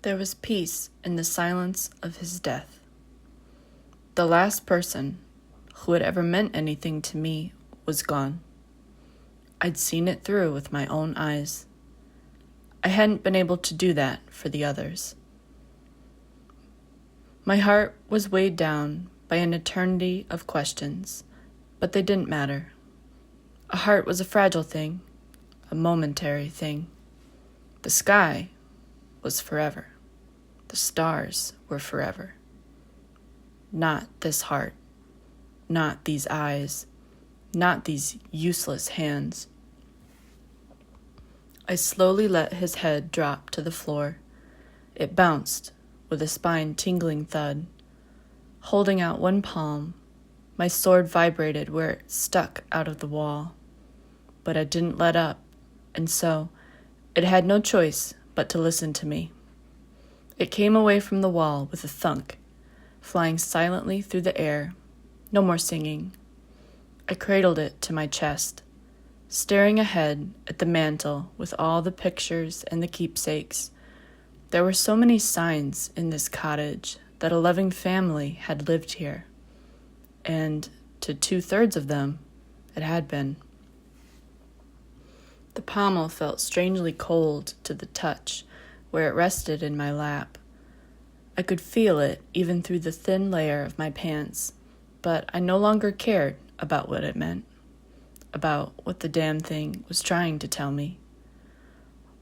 There was peace in the silence of his death. The last person who had ever meant anything to me was gone. I'd seen it through with my own eyes. I hadn't been able to do that for the others. My heart was weighed down by an eternity of questions, but they didn't matter. A heart was a fragile thing, a momentary thing. The sky was forever. The stars were forever. Not this heart, not these eyes, not these useless hands. I slowly let his head drop to the floor. It bounced with a spine-tingling thud. Holding out one palm, my sword vibrated where it stuck out of the wall. But I didn't let up, and so it had no choice but to listen to me. It came away from the wall with a thunk, flying silently through the air. No more singing. I cradled it to my chest, staring ahead at the mantel with all the pictures and the keepsakes. There were so many signs in this cottage that a loving family had lived here, and to 2/3 of them, it had been. The pommel felt strangely cold to the touch where it rested in my lap. I could feel it even through the thin layer of my pants, but I no longer cared about what it meant, about what the damn thing was trying to tell me.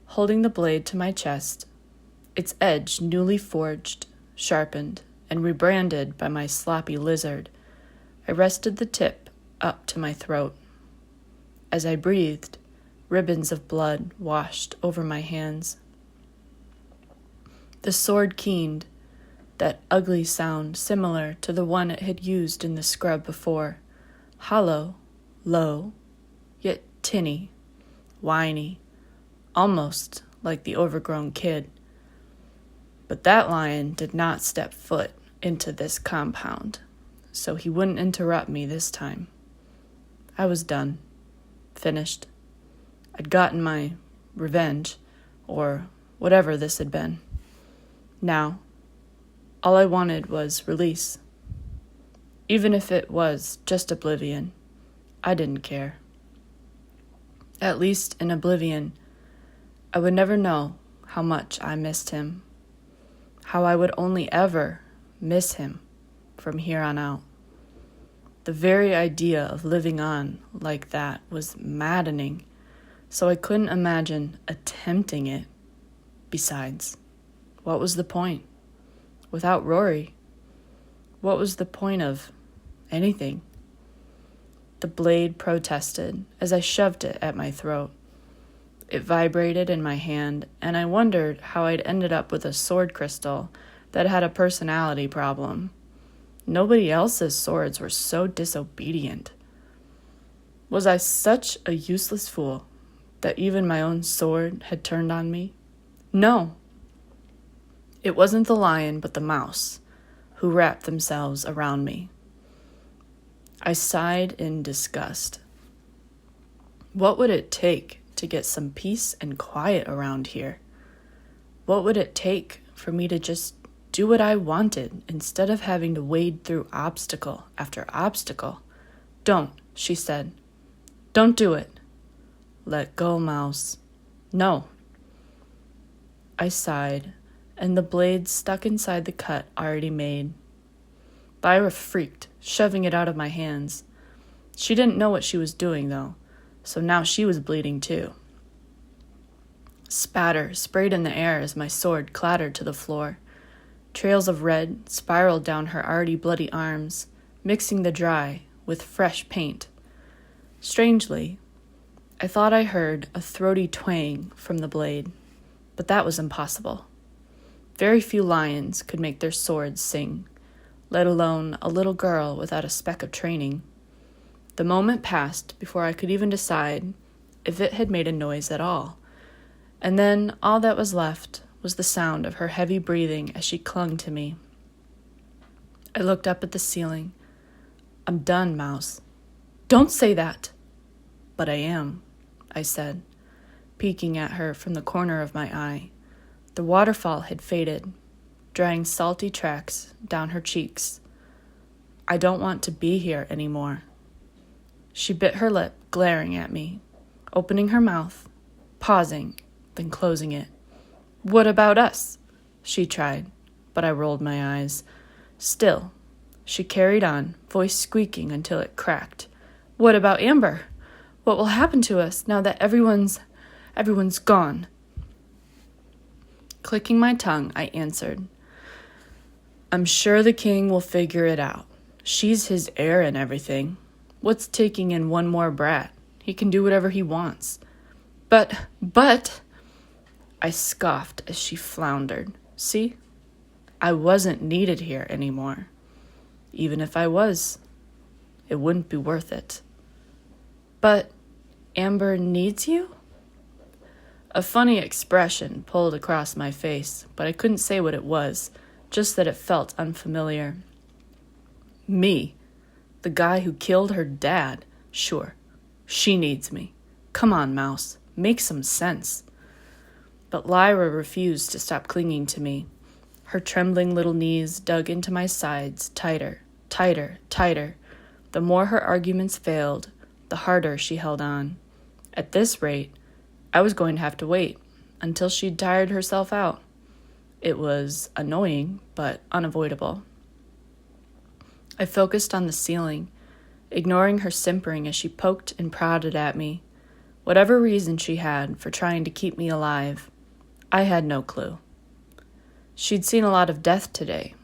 Holding the blade to my chest, its edge newly forged, sharpened, and rebranded by my sloppy lizard, I rested the tip up to my throat. As I breathed, ribbons of blood washed over my hands. The sword keened, that ugly sound similar to the one it had used in the scrub before, hollow, low, yet tinny, whiny, almost like the overgrown kid. But that lion did not step foot into this compound, so he wouldn't interrupt me this time. I was done, finished. I'd gotten my revenge, or whatever this had been. Now, all I wanted was release. Even if it was just oblivion, I didn't care. At least in oblivion, I would never know how much I missed him, how I would only ever miss him from here on out. The very idea of living on like that was maddening, so I couldn't imagine attempting it. Besides, what was the point? Without Rory, what was the point of anything? The blade protested as I shoved it at my throat. It vibrated in my hand, and I wondered how I'd ended up with a sword crystal that had a personality problem. Nobody else's swords were so disobedient. Was I such a useless fool that even my own sword had turned on me? No. It wasn't the lion, but the mouse, who wrapped themselves around me. I sighed in disgust. What would it take to get some peace and quiet around here? What would it take for me to just do what I wanted instead of having to wade through obstacle after obstacle? Don't, she said. Don't do it. Let go, mouse. No. I sighed, and the blade stuck inside the cut already made. Lyra freaked, shoving it out of my hands. She didn't know what she was doing, though, so now she was bleeding too. Spatter sprayed in the air as my sword clattered to the floor. Trails of red spiraled down her already bloody arms, mixing the dry with fresh paint. Strangely, I thought I heard a throaty twang from the blade, but that was impossible. Very few lions could make their swords sing, let alone a little girl without a speck of training. The moment passed before I could even decide if it had made a noise at all, and then all that was left was the sound of her heavy breathing as she clung to me. I looked up at the ceiling. I'm done, Mouse. Don't say that. But I am, I said, peeking at her from the corner of my eye. The waterfall had faded, drying salty tracks down her cheeks. I don't want to be here anymore. She bit her lip, glaring at me, opening her mouth, pausing, then closing it. What about us? She tried, but I rolled my eyes. Still, she carried on, voice squeaking until it cracked. What about Amber? What will happen to us now that everyone's gone? Clicking my tongue, I answered. I'm sure the king will figure it out. She's his heir and everything. What's taking in one more brat? He can do whatever he wants. But, I scoffed as she floundered. See? I wasn't needed here anymore. Even if I was, it wouldn't be worth it. But Amber needs you? A funny expression pulled across my face, but I couldn't say what it was, just that it felt unfamiliar. Me, the guy who killed her dad, sure, she needs me. Come on, Mouse, make some sense. But Lyra refused to stop clinging to me. Her trembling little knees dug into my sides tighter, tighter, tighter. The more her arguments failed, the harder she held on. At this rate, I was going to have to wait until she'd tired herself out. It was annoying, but unavoidable. I focused on the ceiling, ignoring her simpering as she poked and prodded at me. Whatever reason she had for trying to keep me alive, I had no clue. She'd seen a lot of death today,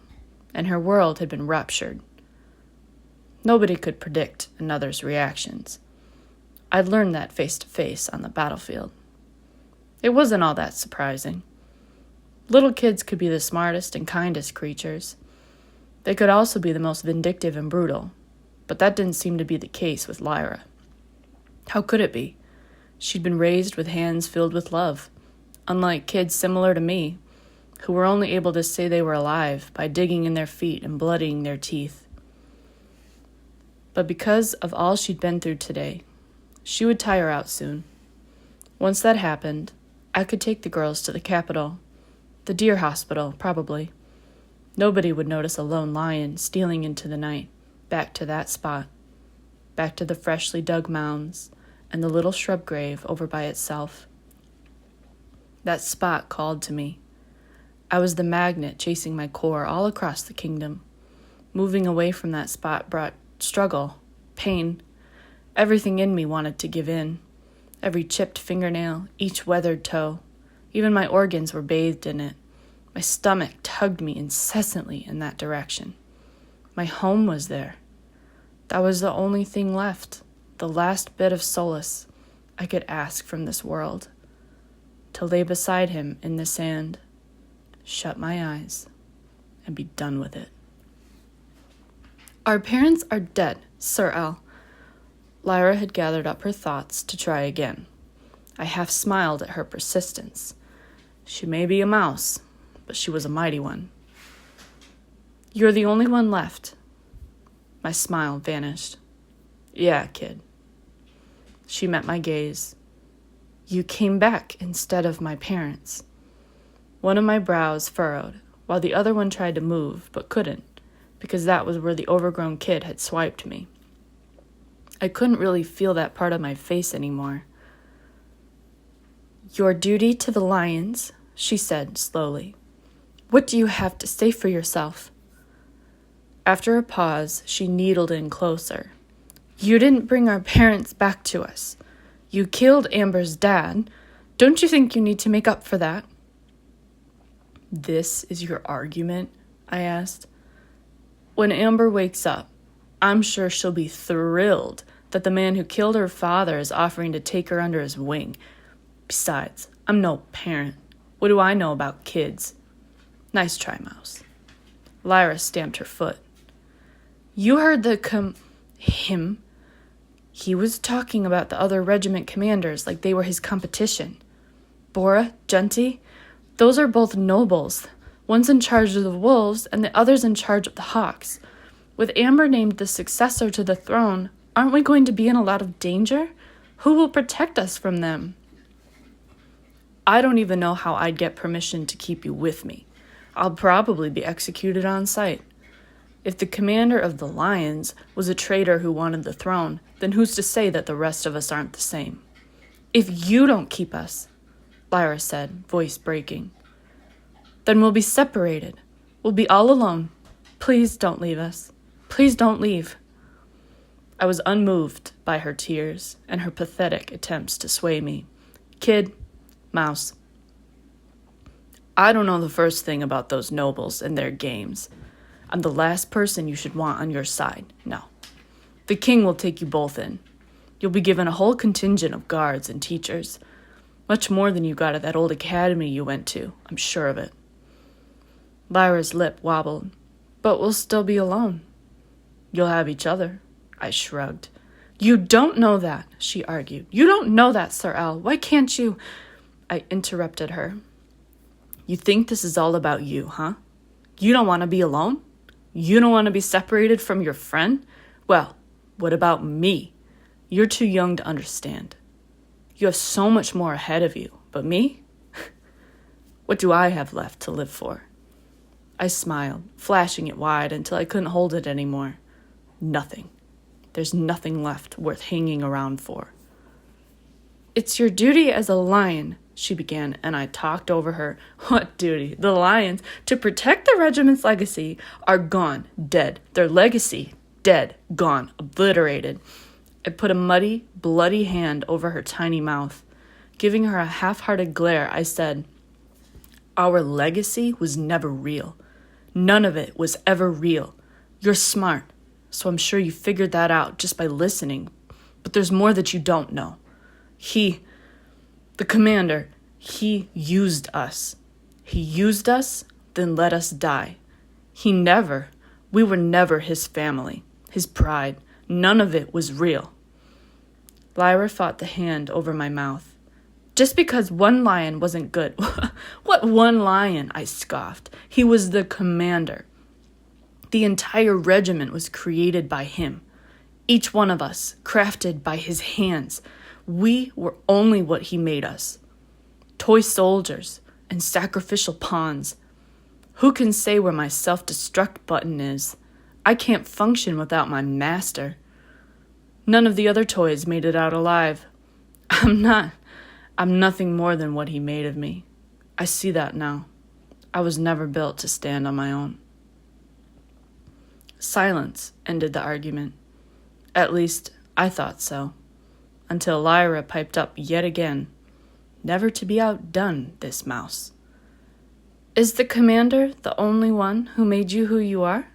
and her world had been ruptured. Nobody could predict another's reactions. I'd learned that face to face on the battlefield. It wasn't all that surprising. Little kids could be the smartest and kindest creatures. They could also be the most vindictive and brutal, but that didn't seem to be the case with Lyra. How could it be? She'd been raised with hands filled with love, unlike kids similar to me, who were only able to say they were alive by digging in their feet and bloodying their teeth. But because of all she'd been through today, she would tire out soon. Once that happened, I could take the girls to the capital, the deer hospital, probably. Nobody would notice a lone lion stealing into the night, back to that spot, back to the freshly dug mounds and the little shrub grave over by itself. That spot called to me. I was the magnet chasing my core all across the kingdom. Moving away from that spot brought struggle, pain. Everything in me wanted to give in. Every chipped fingernail, each weathered toe. Even my organs were bathed in it. My stomach tugged me incessantly in that direction. My home was there. That was the only thing left, the last bit of solace I could ask from this world. To lay beside him in the sand, shut my eyes, and be done with it. Our parents are dead, Sir Al. Lyra had gathered up her thoughts to try again. I half smiled at her persistence. She may be a mouse, but she was a mighty one. You're the only one left. My smile vanished. Yeah, kid. She met my gaze. You came back instead of my parents. One of my brows furrowed, while the other one tried to move, but couldn't, because that was where the overgrown kid had swiped me. I couldn't really feel that part of my face anymore. Your duty to the lions, she said slowly. What do you have to say for yourself? After a pause, she needled in closer. You didn't bring our parents back to us. You killed Amber's dad. Don't you think you need to make up for that? This is your argument? I asked. When Amber wakes up, I'm sure she'll be thrilled that the man who killed her father is offering to take her under his wing. Besides, I'm no parent. What do I know about kids? Nice try, Mouse. Lyra stamped her foot. You heard him. He was talking about the other regiment commanders like they were his competition. Bora, Junti, those are both nobles. One's in charge of the wolves and the other's in charge of the hawks. With Amber named the successor to the throne, aren't we going to be in a lot of danger? Who will protect us from them? I don't even know how I'd get permission to keep you with me. I'll probably be executed on sight. If the commander of the Lions was a traitor who wanted the throne, then who's to say that the rest of us aren't the same? If you don't keep us, Lyra said, voice breaking, then we'll be separated. We'll be all alone. Please don't leave us. Please don't leave. I was unmoved by her tears and her pathetic attempts to sway me. Kid, mouse. I don't know the first thing about those nobles and their games. I'm the last person you should want on your side. No. The king will take you both in. You'll be given a whole contingent of guards and teachers. Much more than you got at that old academy you went to. I'm sure of it. Lyra's lip wobbled. But we'll still be alone. You'll have each other. I shrugged. You don't know that, she argued. You don't know that, Sir Al. Why can't you? I interrupted her. You think this is all about you, huh? You don't want to be alone? You don't want to be separated from your friend? Well, what about me? You're too young to understand. You have so much more ahead of you, but me? What do I have left to live for? I smiled, flashing it wide until I couldn't hold it anymore. Nothing. There's nothing left worth hanging around for. It's your duty as a lion, she began, and I talked over her. What duty? The lions, to protect the regiment's legacy, are gone, dead. Their legacy, dead, gone, obliterated. I put a muddy, bloody hand over her tiny mouth. Giving her a half-hearted glare, I said, Our legacy was never real. None of it was ever real. You're smart, so I'm sure you figured that out just by listening. But there's more that you don't know. The commander, he used us. He used us, then let us die. We were never his family, his pride. None of it was real. Lyra fought the hand over my mouth. Just because one lion wasn't good. What one lion? I scoffed. He was the commander. The entire regiment was created by him. Each one of us, crafted by his hands. We were only what he made us. Toy soldiers and sacrificial pawns. Who can say where my self-destruct button is? I can't function without my master. None of the other toys made it out alive. I'm nothing more than what he made of me. I see that now. I was never built to stand on my own. Silence ended the argument. At least, I thought so. Until Lyra piped up yet again. Never to be outdone, this mouse. Is the commander the only one who made you who you are?